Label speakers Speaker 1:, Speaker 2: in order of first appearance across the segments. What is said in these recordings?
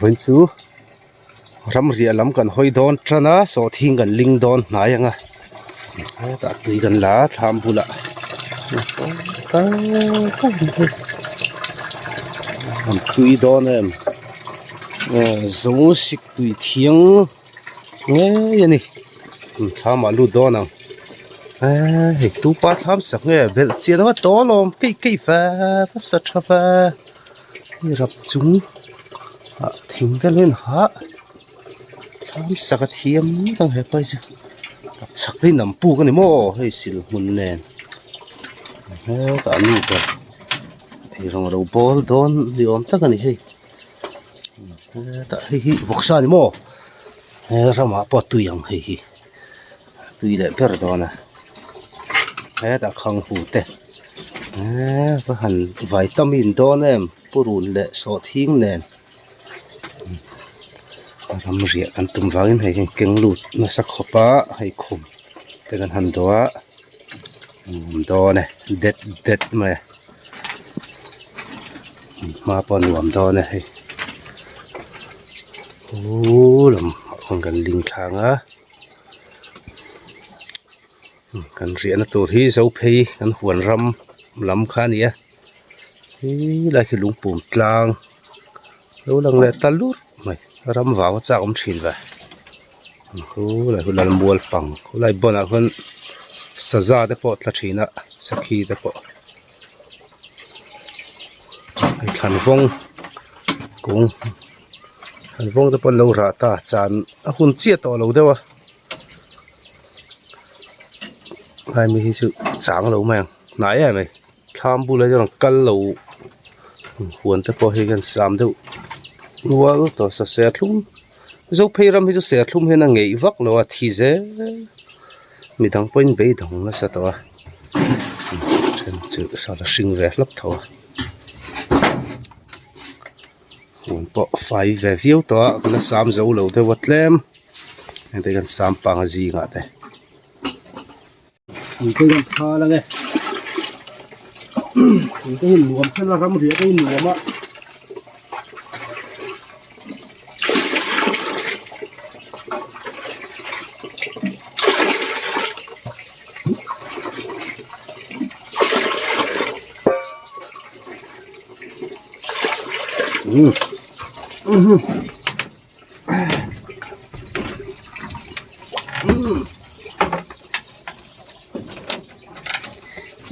Speaker 1: When su ram ria lam kan hoi don trana so thing kan ling don na yanga ta tui kan la tham bula am tui don em zo sik tui thiang nge yani tham alu don ang he tu pa tham sak nge bel chia da to lom kai fa sa tha fa rap chung thing da len ha tham sak thiam tang he pai chu chak le nam pu ka ni mo hei sil mun nen ta nu ka thei rong ro bol don ni om ta ka ni hei ta hi voksa ni mo rama po tu yang hei tui le per dona ta khang hu te va han vitamin don em purun le so thing nen ram ria kan tum wangin hei keng lut na sak khopa hei khum te kan han doa do ne det me ma pon nuam do ne hei lam khong kan ling thanga kan ria na tur hi zo phei kan huan ram lam kha nia hi la ki lung pum tlang lo lang le talut mai ram waw cha om thin wa la hulan mual pang lai bona hun saza de po tla thina sakhi de po ai than vong kung than vong de pon lo ra ta chan a hun chia to lo dewa ai mi hi chu chang lo mang nai ai mai tham bu le jong kal lo huan te po hi kan sam deu nual to sa se thlum zo pheiram hi chu se thlum hena ngei vak lo a thi ze mi dang point be dong na sa to a chen chu sa la sing ve hlap tho huan po fai ve view to na sam zo lo de watlem ente kan sam pang a ji nga te cái con pha là nghe cái luồng sẽ là rắm rỉa cái luồng á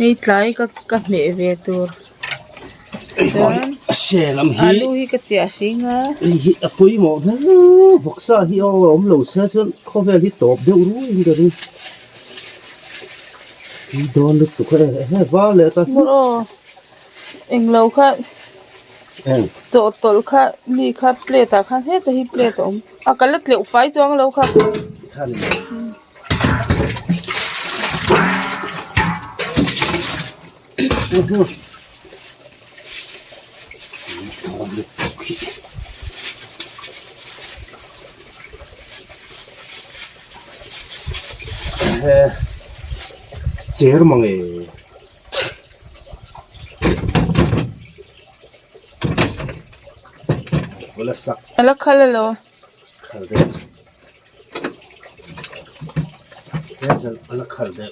Speaker 2: Hei tlai ka me ve tur
Speaker 1: xe làm hi
Speaker 2: alu hi ka chia singa
Speaker 1: hi apoi mo na boksa hi om lo sa chon khovel hi top deu ru hi da ri hi don lu tu kha he va le ta
Speaker 2: mo eng lo kha cho tol kha mi kha plate ta kha he ta hi plate om akalat le ufai chong lo kha
Speaker 1: cher mange wala sak
Speaker 2: ala khala lo
Speaker 1: khalde ya ala khalde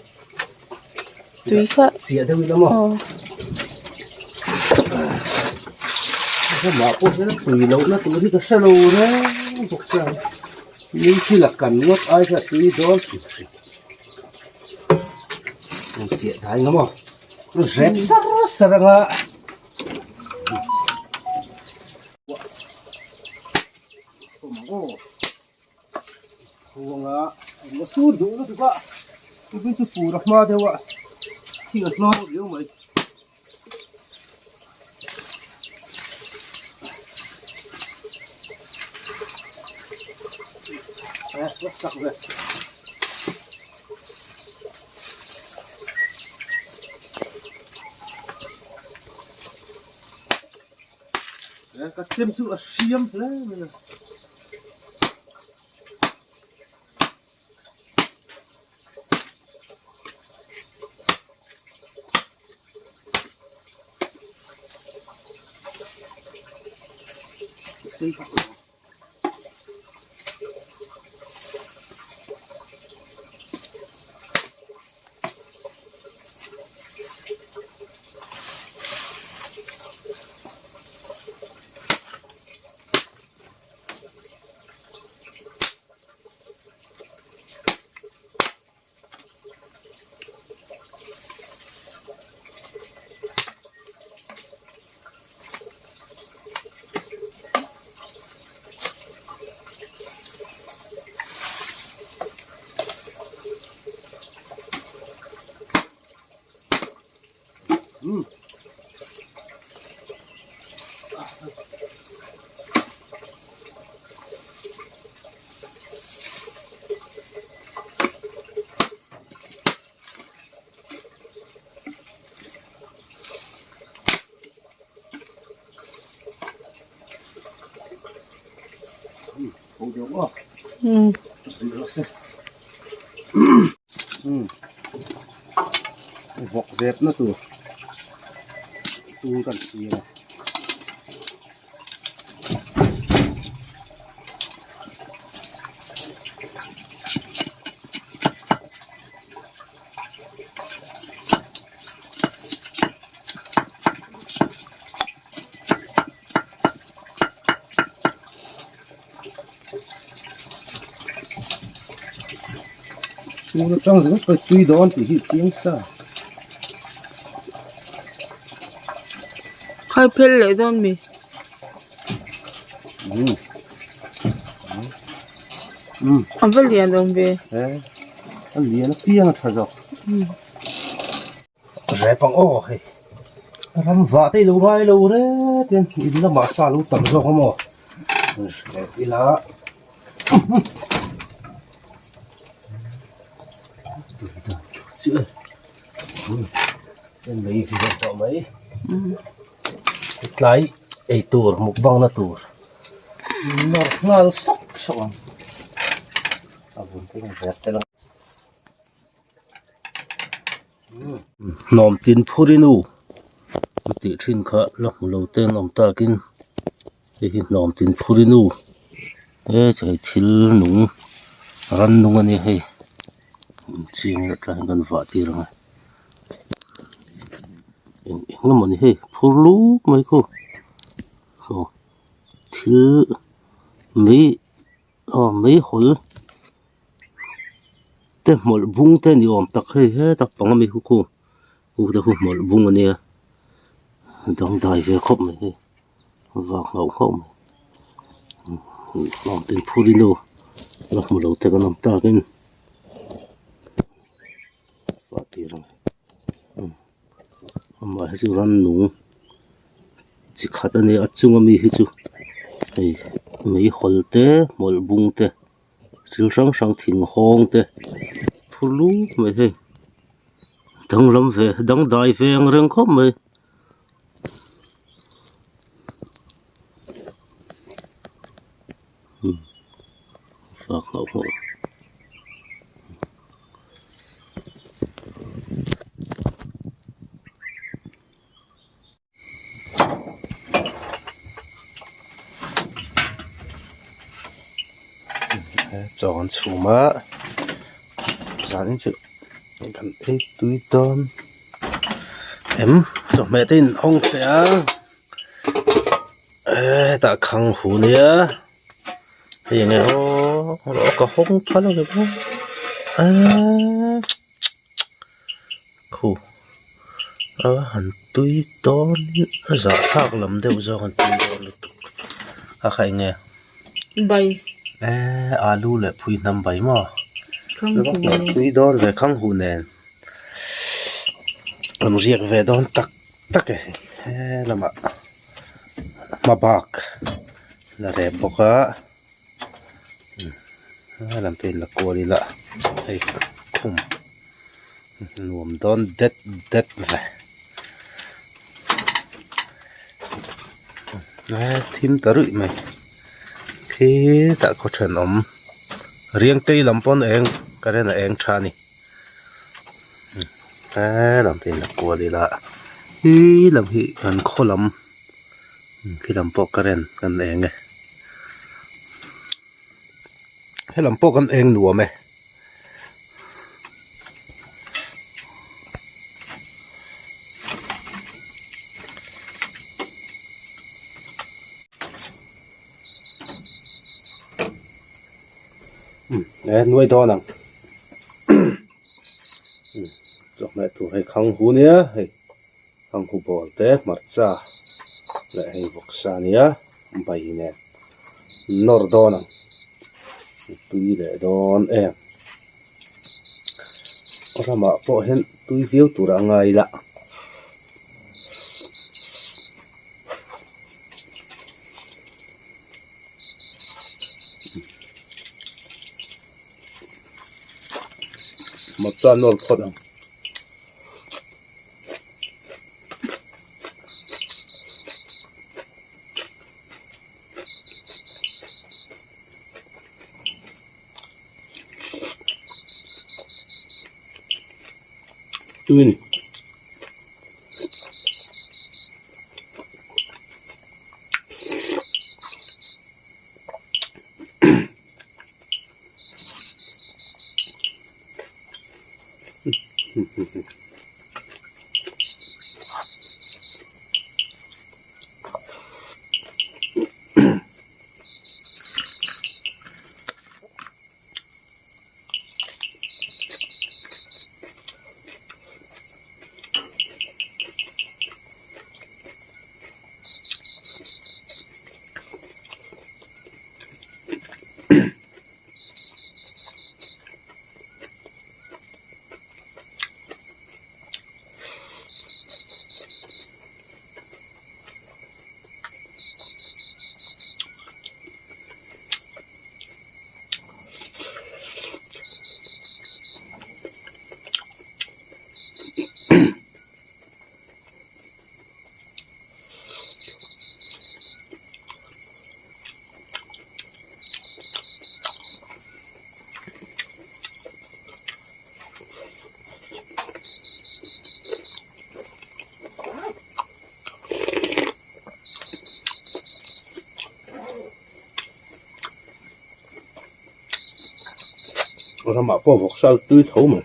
Speaker 2: tui kha
Speaker 1: sia de wi mo cái mà cô sẽ tùy lâu nó tùy thì cái xe lâu đấy phục xe nhưng khi là cần ngót ai sẽ tùy đó mình chia thái ngắm không nó rét sờ ra ngã nó sút đủ nó được ạ tôi cũng phù được mà theo ạ khi ở nó nếu mà rất sắc rồi. Đấy, các tiêm chữ xiêm đấy. Xí
Speaker 2: อืม
Speaker 1: หกเด็ดนะตัวกันสีนะตัวจังสิไปตุยดอนที่เจียงซา
Speaker 2: ค่อยเพ่นเลยต้นมีอันเป็นเหรียญตรงเบ
Speaker 1: อันเหรียญเพียงทะจอกแร่ปังโอ้เฮ้ยทำว่าที่ลูกไงลูกเนี่ยเดี๋ยวอินละมาซาลูกตั้งจอกเขาหมดอีละเชื่อเป็นไม่สิจะจอมไหมไกลไอตัวมุกบังนะตัวนอร์งาลสักสองอาบุญที่มันแบบแต่ละนอมตินพูรินูติทินข้าลักเราเต้นอมตากินไอ้นอมตินพูรินูจะให้ทิลหนุ่งรันนุ่งอันนี้ให้จริงแล้วการกันฝาที่เราเองงั้นมันให้พูลูไม่ก็ทิลไม่หลแต่หมดบุ้งแต่นี่อมตักให้ตักปังไม่คู่แต่หัวหมดบุ้งอันนี้ต้องได้เวครบไหมวางเอาเข้าไหมลองเป็นพูดิโนลักมาเราแต่ก็น้ำตากันฝาตีรังมาให้จูรันหนูจิขัดอันนี้อัดจุงมีให้จูไม่หลเตะหมดบุ้งเตะจิลสังถิ่งห้องเตะพูลูไม่ให้ดังลำเวดังได้เวงเรื่องครบไหมฝากเอาหัวจอนชูมาจานนี้จะกันตุยตอนจอแม่ตินห้องเสียตาขังหูเนี่ยยังไงเราก็ห้องพันแล้วกันคู่หันตุยตอนจะทักลำเดียวจะหันตุยตอนลุกใครไง
Speaker 2: ใบ
Speaker 1: อาลูเลยพูดนำใบมา
Speaker 2: ข้างหู
Speaker 1: ตุยตอนเลยข้างหูเนี่ยมันเรียกเวดอนตักแล้วมาบักแล้วเรบก็ลำเป็นละกัวดีละไอ้คุ้มรวมดอนเด็ดเลยทิมตะรุ่ยไหมพี่ตะก็เฉินเรียงตีลำปนเองก็ได้นะเองชานี่ลำเป็นละกัวดีละลำพี่กันโคลำพี่ลำปอกก็ได้กันเองไงให้ลำปอกกันเองหนัวไหมหน่วยดอนังจอกแม่ถูกให้ขังหูเนี้ยให้ขังหูบอลเตะมัดจ้าและให้บกซาเนี้ยไปเนี่ยนอร์ดอนังตุยเลยดอนก็ทำมาพอเห็นตุยฟิวตัวไงละ มาจานนอลพอดตุน我他妈报复烧堆头嘛，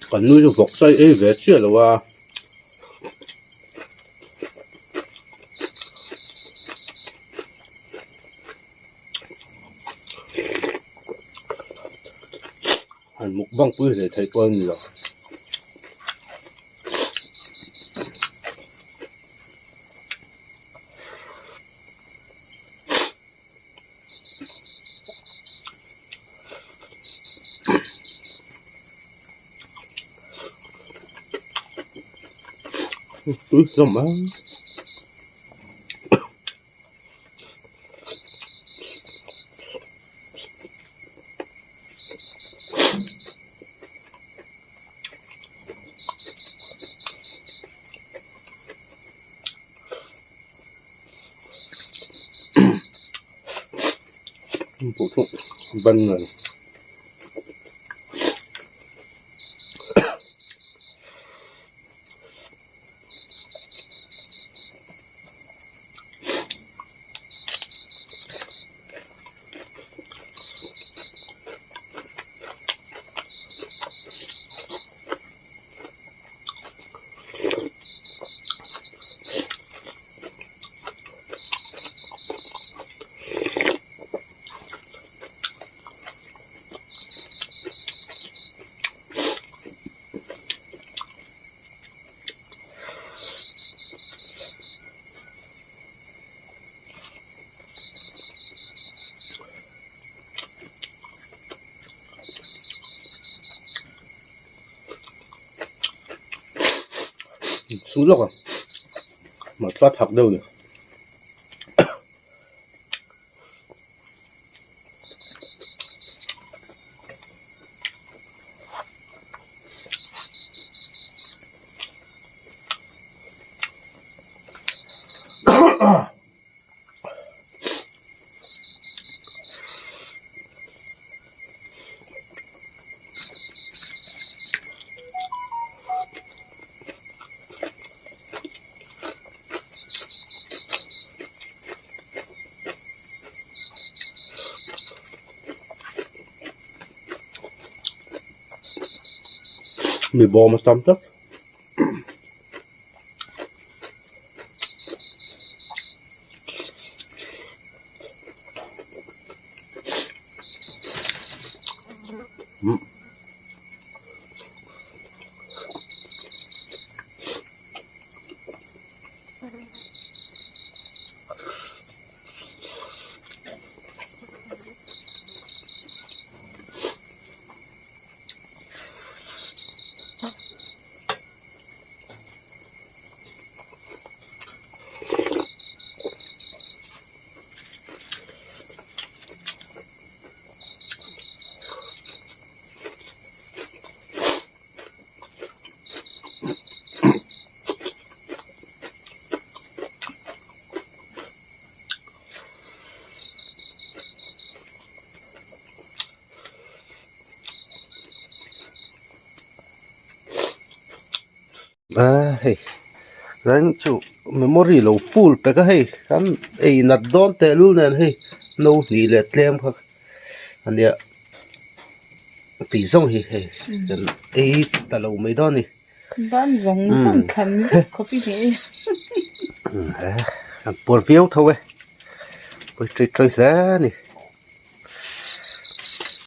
Speaker 1: 反正就服晒 A 别去了哇。係木棒杯嚟睇關㗎啦。什么？普通笨人。熟肉啊，嘛抓塔肉的。Med bomen stamt hey ran chu memory lo full pe ka hey kan ei nat don te lu nen hey no ni le tlem kha ania pi zong hi hey kan ei ta lo mai don ni
Speaker 2: ban zong sang khan copy me
Speaker 1: por fiel thawe poi trai trai sa ni